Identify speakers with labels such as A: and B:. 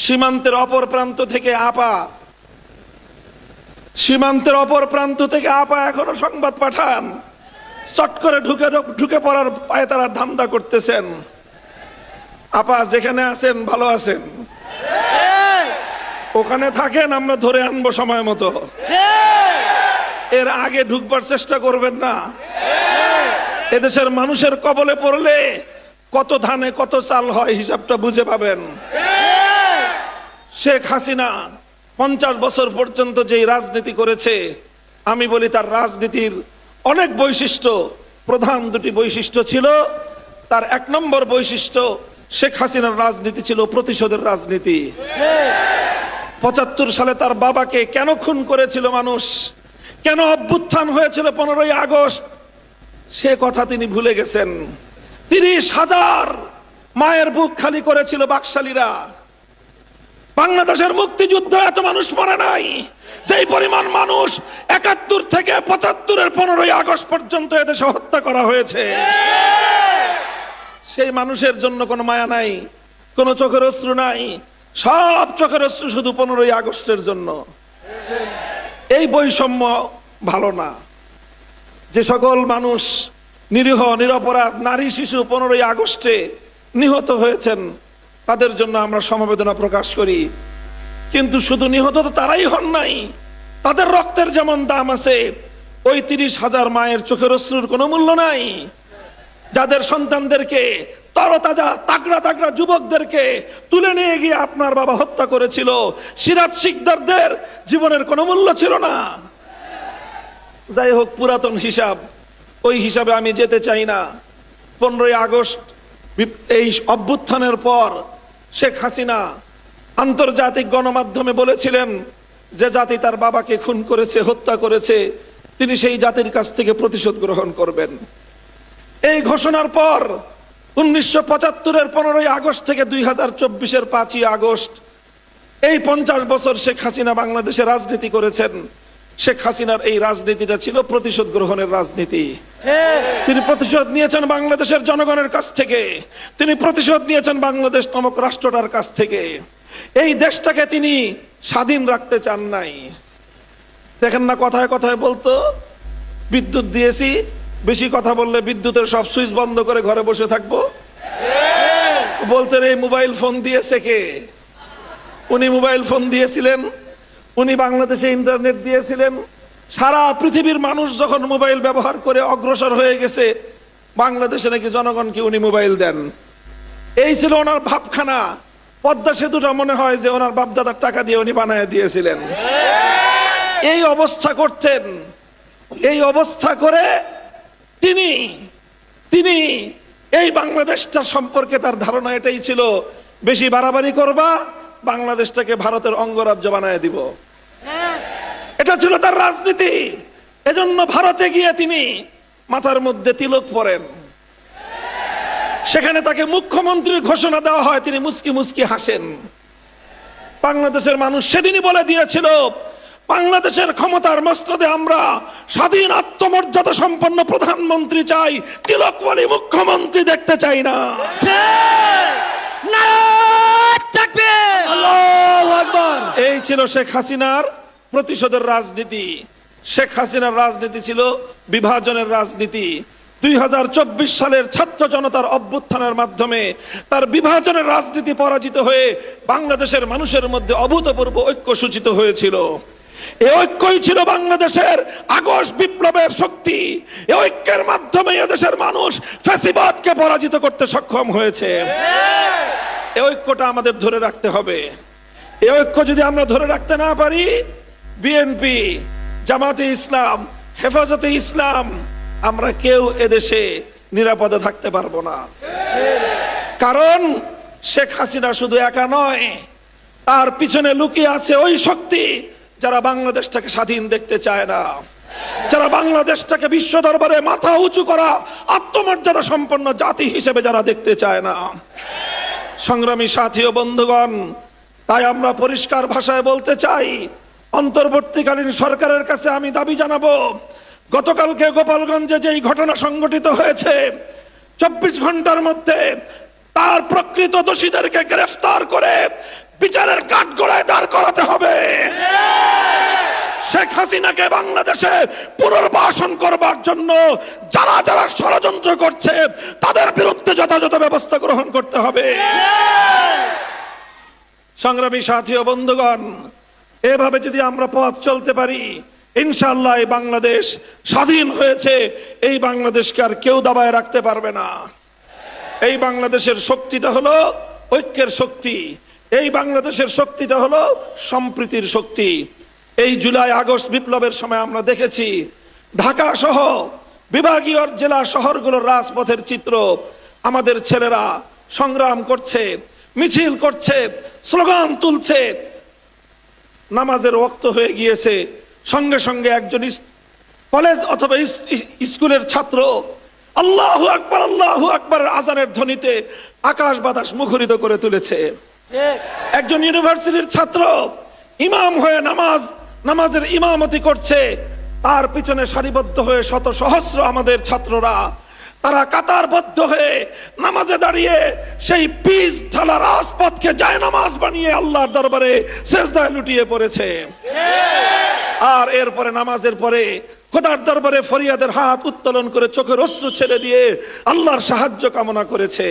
A: সীমান্তের অপর প্রান্ত থেকে আপা এখনো সংবাদ পাঠান, চট করে ঢুকে পড়ার পায়ে তারা ধান্দা করতেছেন। আপা যেখানে আছেন ভালো আছেন, ওখানে থাকেন, আমরা ধরে আনবো সময় মতো। এর আগে ঢুকবার চেষ্টা করবেন না। এদেশের মানুষের কবলে পড়লে কত ধানে কত চাল হয় হিসাবটা বুঝে পাবেন। শেখ হাসিনা 50 বছর পর্যন্ত যেই রাজনীতি করেছে, আমি বলি তার রাজনীতির অনেক বৈশিষ্ট্য, প্রধান দুটি বৈশিষ্ট্য ছিল। তার 1 নম্বর বৈশিষ্ট্য, শেখ হাসিনার রাজনীতি ছিল প্রতিশোধের রাজনীতি। 75 সালে তার বাবাকে কেন খুন করেছিল মানুষ, কেন অভ্যুত্থান হয়েছিল 15ই আগস্ট, সে কথা তিনি ভুলে গেছেন। 30,000 মায়ের বুক খালি করেছিল বাকশালীরা। বাংলাদেশের মুক্তিযুদ্ধ এত মানুষ মরে নাই যেই পরিমাণ মানুষ 71 থেকে 75-এর 15ই আগস্ট পর্যন্ত এদেশে হত্যা করা হয়েছে। সেই মানুষের জন্য কোনো মায়া নাই, কোনো চোখের অশ্রু নাই, সব চোখের অশ্রু শুধু 15ই আগস্টের জন্য। এই বৈষম্য ভালো না। যে সকল মানুষ নিরীহ নিরপরাধ নারী শিশু 15ই আগস্টে নিহত হয়েছেন, তাদের জন্য আমরা সমবেদনা প্রকাশ করি। কিন্তু শুধু নিহত তো তারাই হন নাই, তাদের রক্তের যেমন দাম আছে, ওই 30,000 মায়ের চোখের অশ্রুর কোনো মূল্য নাই। যাদের সন্তানদেরকে, তরতাজা তাগড়া তাগড়া যুবকদেরকে তুলে নিয়ে গিয়ে আপনার বাবা হত্যা করেছিল, সিরাজ শিকদারদের জীবনের কোনো মূল্য ছিল না। যাই হোক, পুরাতন হিসাব, ওই হিসাবে আমি যেতে চাই না। 15ই আগস্ট এই অভ্যুত্থানের পর শেখ হাসিনা আন্তর্জাতিক গণমাধ্যমে বলেছিলেন যে জাতি তার বাবাকে খুন করেছে, হত্যা করেছে, তিনি সেই জাতির কাছ থেকে প্রতিশোধ গ্রহণ করবেন। এই ঘোষণার পর 1975-এর 15ই আগস্ট থেকে 2024-এর 5ই আগস্ট, এই 50 বছর শেখ হাসিনা বাংলাদেশে রাজনীতি করেছেন। শেখ হাসিনার এই রাজনীতিটা ছিল প্রতিশোধ গ্রহণের রাজনীতি। তিনি প্রতিশোধ নিয়েছেন বাংলাদেশের জনগণের কাছ থেকে, তিনি প্রতিশোধ নিয়েছেন বাংলাদেশ নামক রাষ্ট্রটার কাছ থেকে। এই দেশটাকে তিনি স্বাধীন রাখতে চান নাই। দেখেন না, কথায় কথায় বলতো বিদ্যুৎ দিয়েছি, বেশি কথা বললে বিদ্যুতের সব সুইচ বন্ধ করে ঘরে বসে থাকবো। বলতেন এই মোবাইল ফোন দিয়েছে কে? উনি মোবাইল ফোন দিয়েছিলেন, উনি বাংলাদেশে ইন্টারনেট দিয়েছিলেন। সারা পৃথিবীর মানুষ যখন মোবাইল ব্যবহার করে অগ্রসর হয়ে গেছে, বাংলাদেশে নাকি জনগণকে উনি মোবাইল দেন। এই ছিল ওনার ভাবখানা। পদ্মা সেতুটা মনে হয় যে ওনার বাপদাদার টাকা দিয়ে উনি বানায় দিয়েছিলেন। এই অবস্থা করতেন। এই অবস্থা করে তিনি এই বাংলাদেশটা সম্পর্কে তার ধারণা এটাই ছিল, বেশি বাড়াবাড়ি করবা, বাংলাদেশটাকে ভারতের অঙ্গরাজ্য বানায় দিব। এটা ছিল তার রাজনীতি। এজন্য ভারতে গিয়ে তিনি মাথার মধ্যে তিলক পরেন। সেখানে তাকে মুখ্যমন্ত্রীর ঘোষণা দেওয়া হয়, তিনি মুস্কি মুস্কি হাসেন। বাংলাদেশের মানুষ সেদিনই বলে দিয়েছিল, বাংলাদেশের ক্ষমতার মস্তদে আমরা স্বাধীন আত্মমর্যাদা সম্পন্ন প্রধানমন্ত্রী চাই, তিলকওয়ালী মুখ্যমন্ত্রী দেখতে চাই না। এই ছিল শেখ হাসিনার প্রতিশোধের রাজনীতি। শেখ হাসিনার রাজনীতি ছিল বিভাজনের রাজনীতি। 2024 সালের ছাত্র জনতার অভ্যুত্থানের মাধ্যমে তার বিভাজনের রাজনীতি পরাজিত হয়ে বাংলাদেশের মানুষের মধ্যে অভূতপূর্ব ঐক্য সূচিত হয়েছিল। এই ঐক্যই ছিল বাংলাদেশের আগস্ট বিপ্লবের শক্তি। এই ঐক্যের মাধ্যমে এদেশের মানুষ ফ্যাসিবাদকে পরাজিত করতে সক্ষম হয়েছে। এই ঐক্যটা আমাদের ধরে রাখতে হবে। এই ঐক্য যদি আমরা ধরে রাখতে না পারি, বিএনপি, জামাতে ইসলাম, হেফাজতে ইসলাম, আমরা কেউ এদেশে নিরাপদে থাকতে পারবো না। কারণ শেখ হাসিনা শুধু একা নয়, তার পিছনে লুকিয়ে আছে ওই শক্তি যারা বাংলাদেশটাকে স্বাধীন দেখতে চায় না, যারা বাংলাদেশটাকে বিশ্ব দরবারে মাথা উঁচু করা আত্মমর্যাদা সম্পন্ন জাতি হিসেবে যারা দেখতে চায় না। সংগ্রামী সাথী ও বন্ধুগণ, তাই আমরা পরিষ্কার ভাষায় বলতে চাই, অন্তর্বর্তীকালীন সরকারের কাছে আমি দাবি জানাবো, গতকালকে গোপালগঞ্জে যেই ঘটনা সংঘটিত হয়েছে, 24 ঘন্টার মধ্যে তার প্রকৃত দোষীদেরকে গ্রেফতার করে বিচারের কাঠগড়ায় দাঁড় করাতে হবে। শেখ হাসিনাকে বাংলাদেশে পুনর্বাসন করবার জন্য যারা যারা ষড়যন্ত্র করছে তাদের বিরুদ্ধে যথাযথ ব্যবস্থা গ্রহণ করতে হবে। সংগ্রামী সাথী ও বন্ধুগণ, এভাবে যদি আমরা পথ চলতে পারি, ইনশাআল্লাহ এই বাংলাদেশ স্বাধীন হয়েছে, এই বাংলাদেশকে আর কেউ দাবায় রাখতে পারবে না। এই বাংলাদেশের শক্তিটা হলো ঐক্যের শক্তি, এই বাংলাদেশের শক্তিটা হলো সম্প্রীতির শক্তি। এই জুলাই আগস্ট বিপ্লবের সময় আমরা দেখেছি ঢাকা সহ বিভাগীয় জেলা শহরগুলোর রাজপথের চিত্র। আমাদের ছেলেরা সংগ্রাম করছে, মিছিল করছে, স্লোগান তুলছে। নামাজের ওয়াক্ত হয়ে গিয়েছে, সঙ্গে সঙ্গে একজন কলেজ অথবা স্কুলের ছাত্র আল্লাহু আকবার আল্লাহু আকবার আজানের ধ্বনিতে আকাশ বাতাস মুখরিত করে তুলেছে। একজন ইউনিভার্সিটির ছাত্র ইমাম হয়ে নামাজের ইমামতি করছে, তার পিছনে সারিবদ্ধ হয়ে শত সহস্র আমাদের ছাত্ররা, তারা কাতারবদ্ধ হয়ে নামাজে দাঁড়িয়ে সেই পিচ ঢালা রাজপথকে জায়নামাজ বানিয়ে আল্লাহর দরবারে সেজদায় লুটিয়ে পড়েছে। আর এরপরে নামাজের পরে খোদার দরবারে ফরিয়াদের হাত উত্তোলন করে চোখের অশ্রু ছেড়ে দিয়ে আল্লাহর সাহায্য কামনা করেছে।